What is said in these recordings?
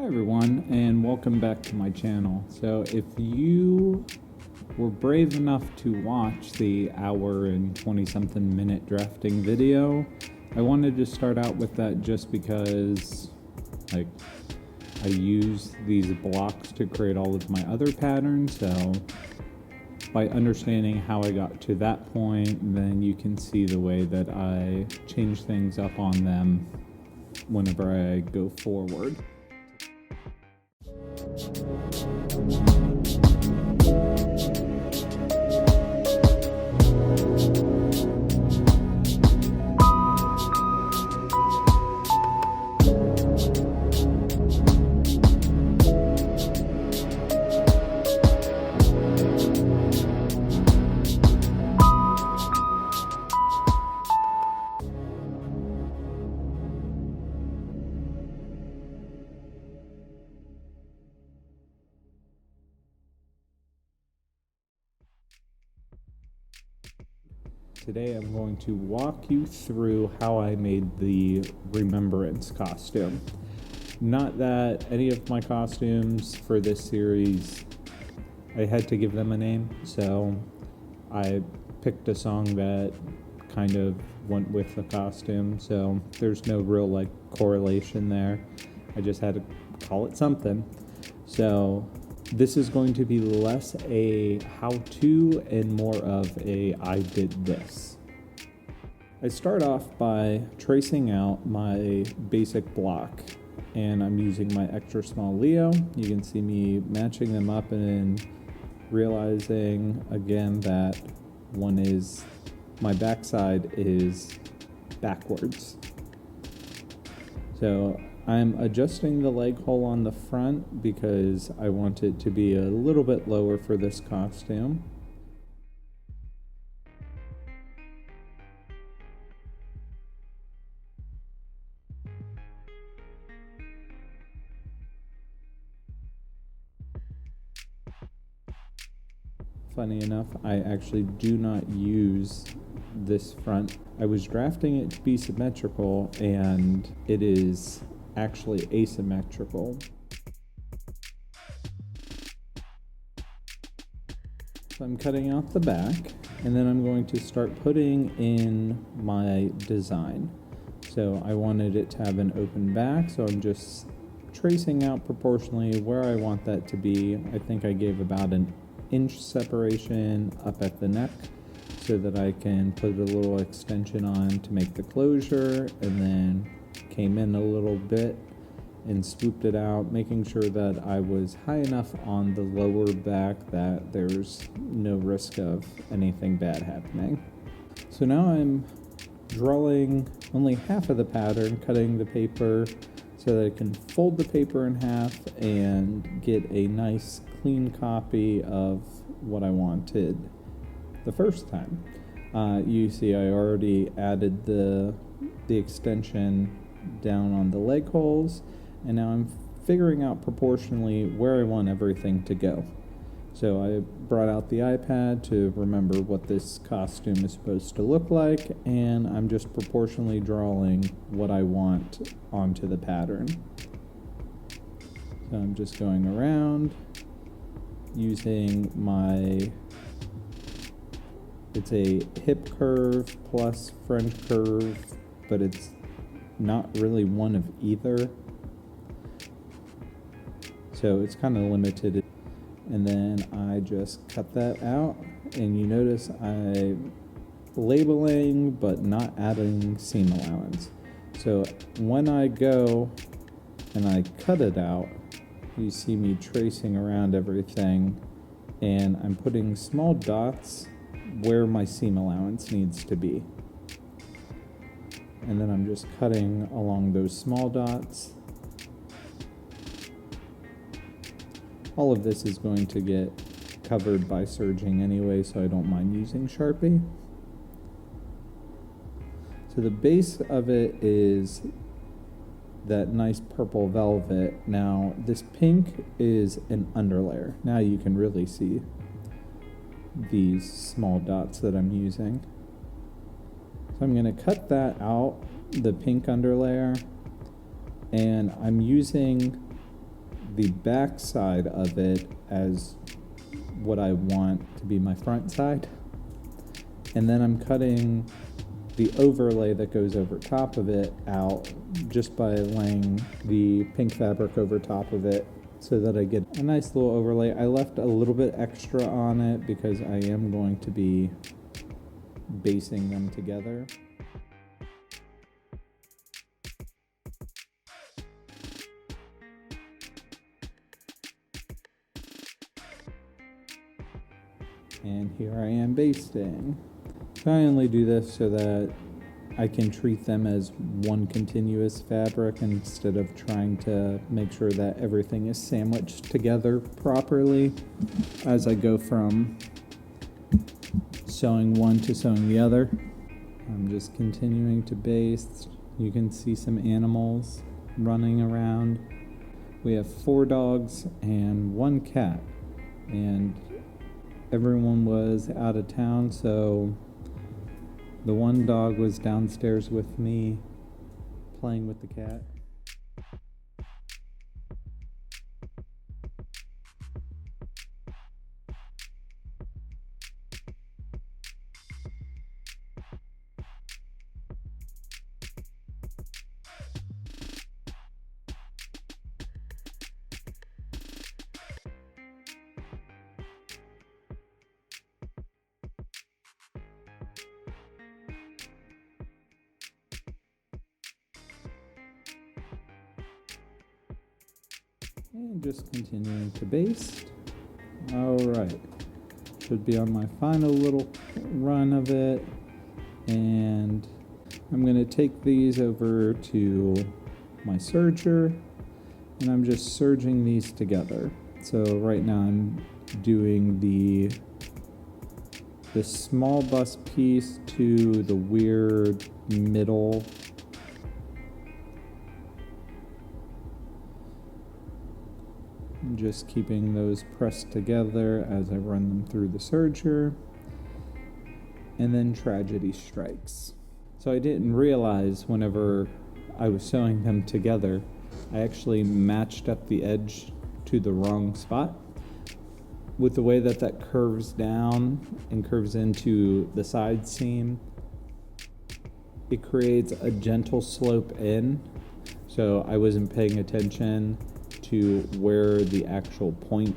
Hi everyone, and welcome back to my channel. So if you were brave enough to watch the hour and 20 something minute drafting video, I wanted to start out with that just because I use these blocks to create all of my other patterns. So by understanding how I got to that point, then you can see the way that I change things up on them whenever I go forward. Today I'm going to walk you through how I made the Remembrance costume. Not that any of my costumes for this series, I had to give them a name, so I picked a song that kind of went with the costume, so there's no real correlation there. I just had to call it something. So this is going to be less a how-to and more of a I did this. I start off by tracing out my basic block, and I'm using my extra small Leo. You can see me matching them up and realizing again that my backside is backwards. So I'm adjusting the leg hole on the front because I want it to be a little bit lower for this costume. Funny enough, I actually do not use this front. I was drafting it to be symmetrical, and it is actually asymmetrical. So I'm cutting out the back, and then I'm going to start putting in my design. So I wanted it to have an open back, so I'm just tracing out proportionally where I want that to be. I think I gave about an inch separation up at the neck so that I can put a little extension on to make the closure, and then came in a little bit and swooped it out, making sure that I was high enough on the lower back that there's no risk of anything bad happening. So now I'm drawing only half of the pattern, cutting the paper so that I can fold the paper in half and get a nice clean copy of what I wanted the first time. You see I already added the extension down on the leg holes, and now I'm figuring out proportionally where I want everything to go. So I brought out the iPad to remember what this costume is supposed to look like, and I'm just proportionally drawing what I want onto the pattern. So I'm just going around using it's a hip curve plus French curve, but it's not really one of either. So it's kind of limited. And then I just cut that out, and you notice I'm labeling but not adding seam allowance. So when I go and I cut it out, you see me tracing around everything, and I'm putting small dots where my seam allowance needs to be. And then I'm just cutting along those small dots. All of this is going to get covered by serging anyway, so I don't mind using Sharpie. So the base of it is that nice purple velvet. Now this pink is an underlayer. Now you can really see these small dots that I'm using. So I'm going to cut that out, the pink underlayer, and I'm using the back side of it as what I want to be my front side. And then I'm cutting the overlay that goes over top of it out just by laying the pink fabric over top of it so that I get a nice little overlay. I left a little bit extra on it because I am going to be basing them together. And here I am basting. I only do this so that I can treat them as one continuous fabric instead of trying to make sure that everything is sandwiched together properly as I go from sewing one to sewing the other. I'm just continuing to baste. You can see some animals running around. We have 4 dogs and 1 cat, and everyone was out of town, so the one dog was downstairs with me playing with the cat. And just continuing to baste. All right, should be on my final little run of it. And I'm gonna take these over to my serger, and I'm just serging these together. So right now I'm doing the small bust piece to the weird middle just keeping those pressed together as I run them through the serger. And then tragedy strikes. So I didn't realize whenever I was sewing them together, I actually matched up the edge to the wrong spot. With the way that curves down and curves into the side seam, it creates a gentle slope in. So I wasn't paying attention to where the actual point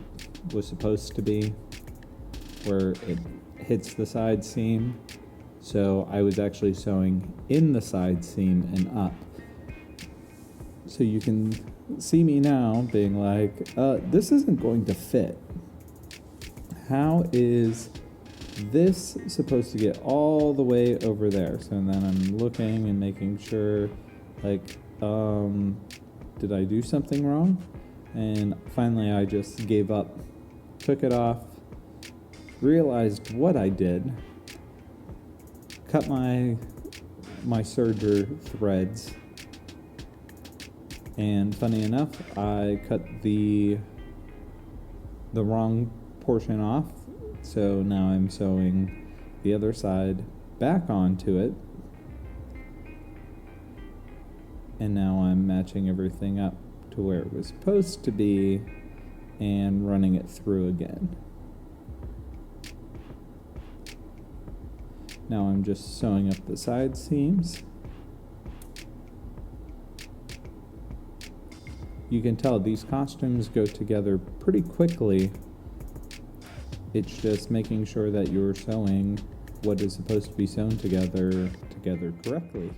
was supposed to be, where it hits the side seam. So I was actually sewing in the side seam and up. So you can see me now being like, this isn't going to fit. How is this supposed to get all the way over there? So then I'm looking and making sure, like, did I do something wrong? And finally I just gave up, took it off, realized what I did, cut my serger threads, and funny enough, I cut the wrong portion off, so now I'm sewing the other side back onto it, and now I'm matching everything up to where it was supposed to be and running it through again. Now I'm just sewing up the side seams. You can tell these costumes go together pretty quickly. It's just making sure that you're sewing what is supposed to be sewn together correctly.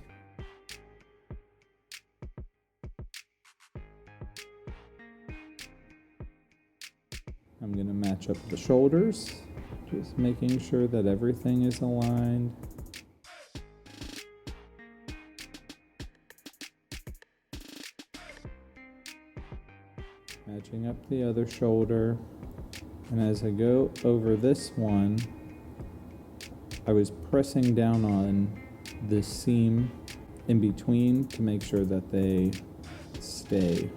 I'm going to match up the shoulders, just making sure that everything is aligned. Matching up the other shoulder. And as I go over this one, I was pressing down on the seam in between to make sure that they stay.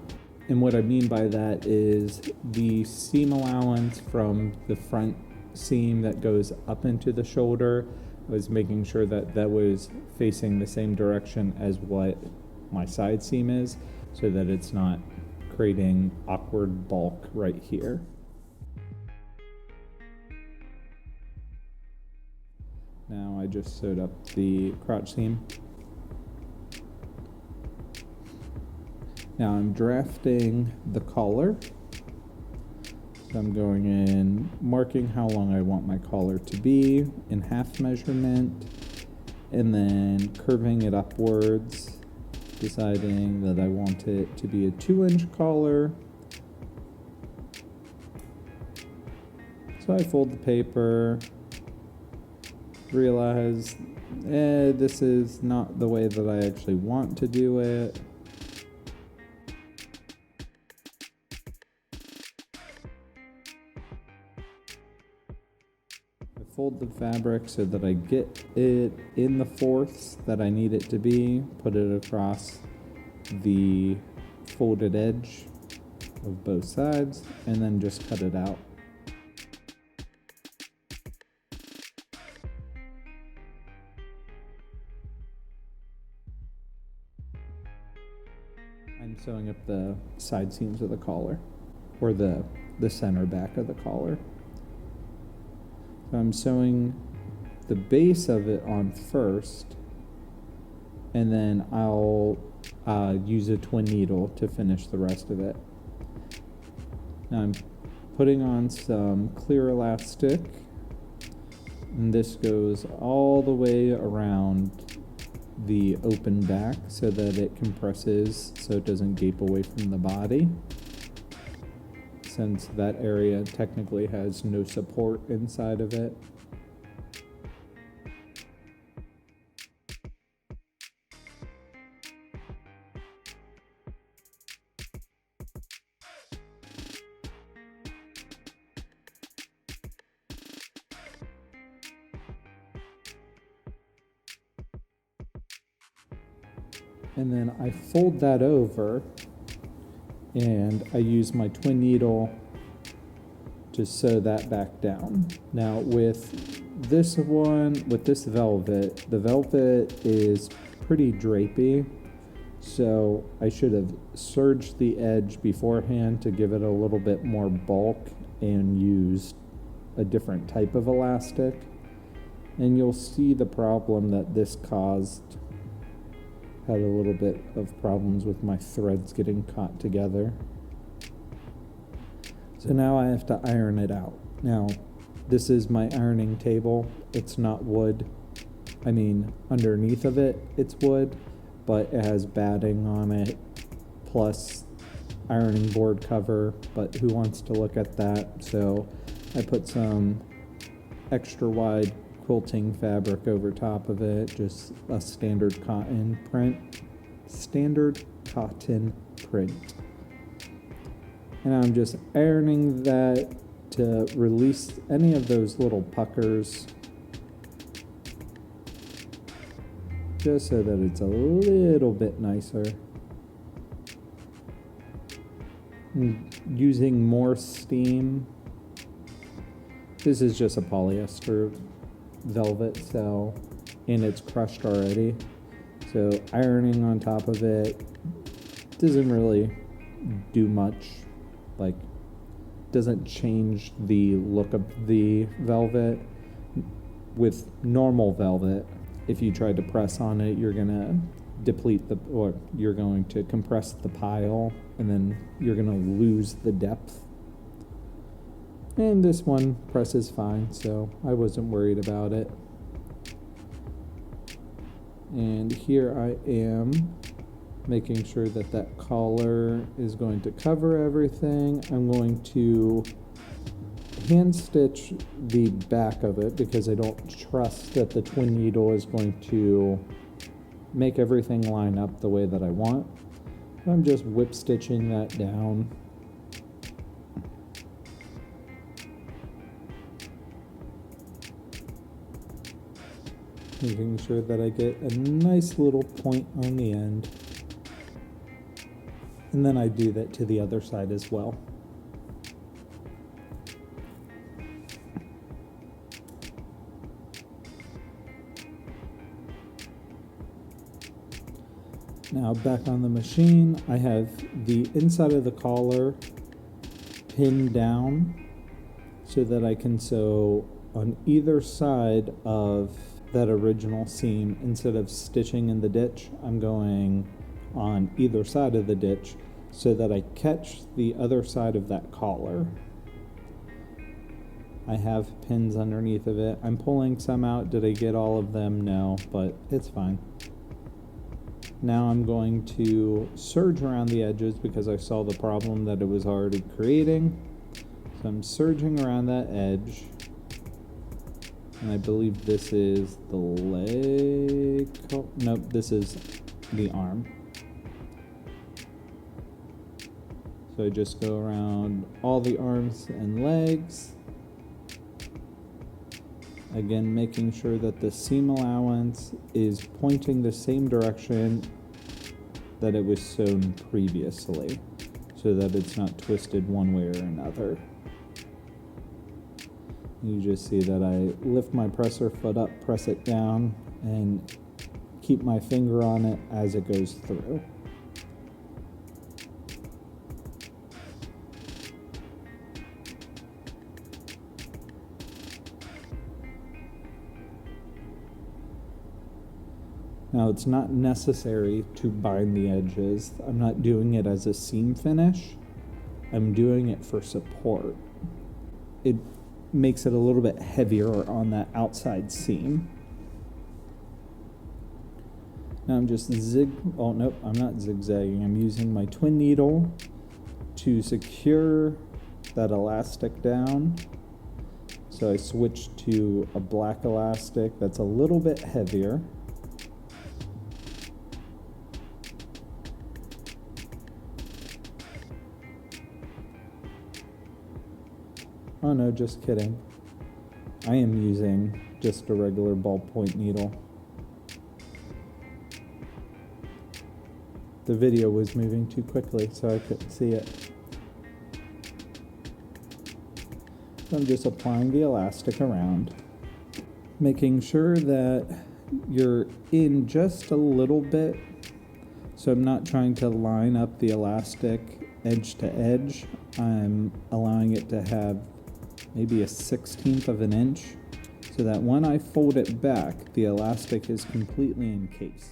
And what I mean by that is the seam allowance from the front seam that goes up into the shoulder, I was making sure that that was facing the same direction as what my side seam is, so that it's not creating awkward bulk right here. Now I just sewed up the crotch seam. Now I'm drafting the collar. So I'm going in, marking how long I want my collar to be in half measurement, and then curving it upwards, deciding that I want it to be a 2-inch collar. So I fold the paper, realize, this is not the way that I actually want to do it. Fold the fabric so that I get it in the fourths that I need it to be, put it across the folded edge of both sides, and then just cut it out. I'm sewing up the side seams of the collar, or the center back of the collar. So I'm sewing the base of it on first, and then I'll use a twin needle to finish the rest of it. Now I'm putting on some clear elastic, and this goes all the way around the open back so that it compresses so it doesn't gape away from the body, since that area technically has no support inside of it. And then I fold that over, and I use my twin needle to sew that back down. Now with this one, with this velvet, the velvet is pretty drapey, so I should have serged the edge beforehand to give it a little bit more bulk and used a different type of elastic. And you'll see the problem that this caused. Had a little bit of problems with my threads getting caught together. So now I have to iron it out. Now, this is my ironing table. It's not wood. I mean, underneath of it, it's wood, but it has batting on it, plus ironing board cover, but who wants to look at that? So I put some extra wide quilting fabric over top of it, just a standard cotton print. And I'm just ironing that to release any of those little puckers, just so that it's a little bit nicer. I'm using more steam. This is just a polyester velvet, so, and it's crushed already, so ironing on top of it doesn't really do much, like doesn't change the look of the velvet. With normal velvet, if you try to press on it, you're gonna deplete or you're going to compress the pile, and then you're gonna lose the depth. And this one presses fine, so I wasn't worried about it. And here I am making sure that that collar is going to cover everything. I'm going to hand stitch the back of it because I don't trust that the twin needle is going to make everything line up the way that I want. I'm just whip stitching that down. Making sure that I get a nice little point on the end. And then I do that to the other side as well. Now back on the machine, I have the inside of the collar pinned down so that I can sew on either side of that original seam. Instead of stitching in the ditch, I'm going on either side of the ditch so that I catch the other side of that collar. I have pins underneath of it. I'm pulling some out. Did I get all of them? No, but it's fine. Now I'm going to serge around the edges because I saw the problem that it was already creating. So I'm serging around that edge. And I believe this is the leg. Oh, nope, this is the arm. So I just go around all the arms and legs. Again, making sure that the seam allowance is pointing the same direction that it was sewn previously, so that it's not twisted one way or another. You just see that I lift my presser foot up, press it down, and keep my finger on it as it goes through. Now, it's not necessary to bind the edges. I'm not doing it as a seam finish. I'm doing it for support. It makes it a little bit heavier on that outside seam. Now I'm just oh nope, I'm not zigzagging. I'm using my twin needle to secure that elastic down. So I switched to a black elastic that's a little bit heavier. Oh no, just kidding. I am using just a regular ballpoint needle. The video was moving too quickly, so I couldn't see it. So I'm just applying the elastic around, making sure that you're in just a little bit. So I'm not trying to line up the elastic edge to edge. I'm allowing it to have maybe a 1/16 of an inch, so that when I fold it back, the elastic is completely encased.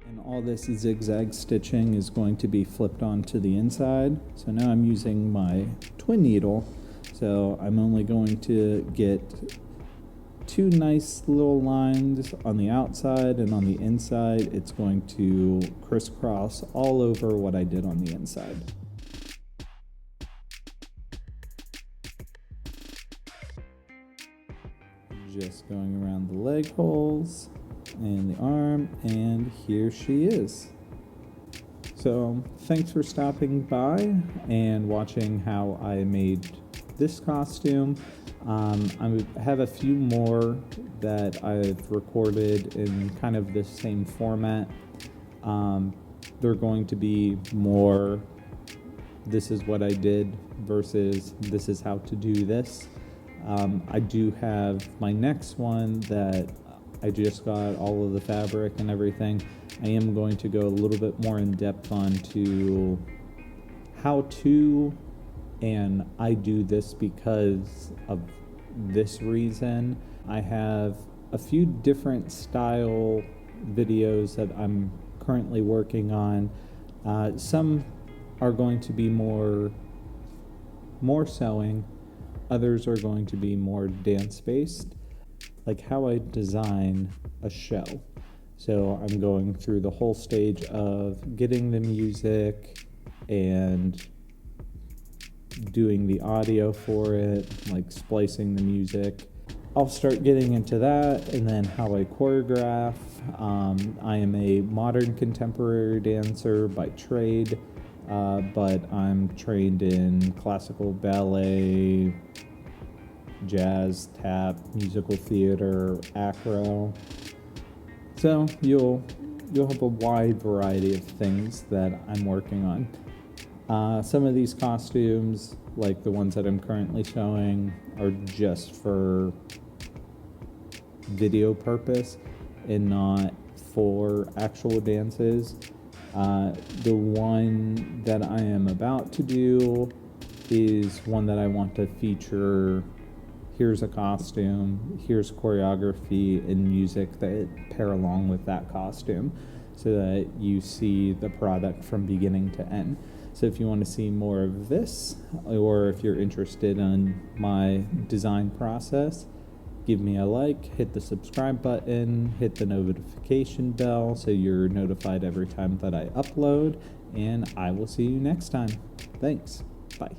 And all this zigzag stitching is going to be flipped onto the inside. So now I'm using my twin needle. So I'm only going to get two nice little lines on the outside, and on the inside it's going to crisscross all over what I did on the inside. Just going around the leg holes and the arm, and here she is. So thanks for stopping by and watching how I made this costume. I have a few more that I've recorded in kind of the same format. They're going to be more, this is what I did versus this is how to do this. I do have my next one that I just got all of the fabric and everything. I am going to go a little bit more in depth on to how to, and I do this because of this reason. I have a few different style videos that I'm currently working on. Some are going to be more sewing, others are going to be more dance based, like how I design a show. So I'm going through the whole stage of getting the music and doing the audio for it, like splicing the music. I'll start getting into that, and then how I choreograph. I am a modern contemporary dancer by trade, but I'm trained in classical ballet, jazz, tap, musical theater, acro. So you'll you'll have a wide variety of things that I'm working on. Some of these costumes, like the ones that I'm currently showing, are just for video purpose and not for actual dances. The one that I am about to do is one that I want to feature. Here's a costume, here's choreography and music that pair along with that costume so that you see the product from beginning to end. So if you want to see more of this, or if you're interested in my design process, give me a like, hit the subscribe button, hit the notification bell so you're notified every time that I upload, and I will see you next time. Thanks. Bye.